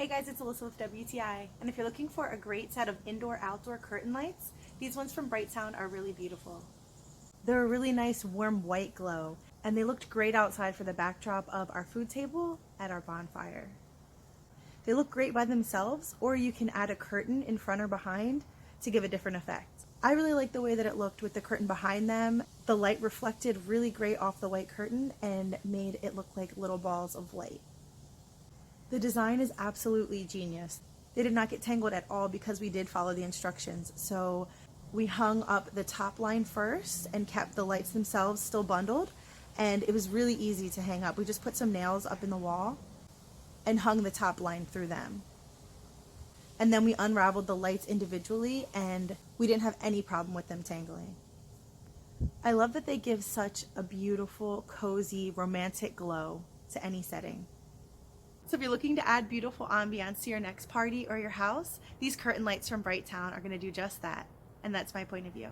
guys, it's Alyssa with WTI, and if you're looking for a great set of indoor-outdoor curtain lights, these ones from Brightown are really beautiful. They're a really nice warm white glow, and they looked great outside for the backdrop of our food table at our bonfire. They look great by themselves, or you can add a curtain in front or behind to give a different effect. I really like the way that it looked with the curtain behind them. The light reflected really great off the white curtain and made it look like little balls of light. The design is absolutely genius. They did not get tangled at all because we did follow the instructions. So we hung up the top line first and kept the lights themselves still bundled, and it was really easy to hang up. We just put some nails up in the wall and hung the top line through them. And then we unraveled the lights individually, and we didn't have any problem with them tangling. I love that they give such a beautiful, cozy, romantic glow to any setting. So if you're looking to add beautiful ambiance to your next party or your house, these curtain lights from Brightown are going to do just that. And that's my point of view.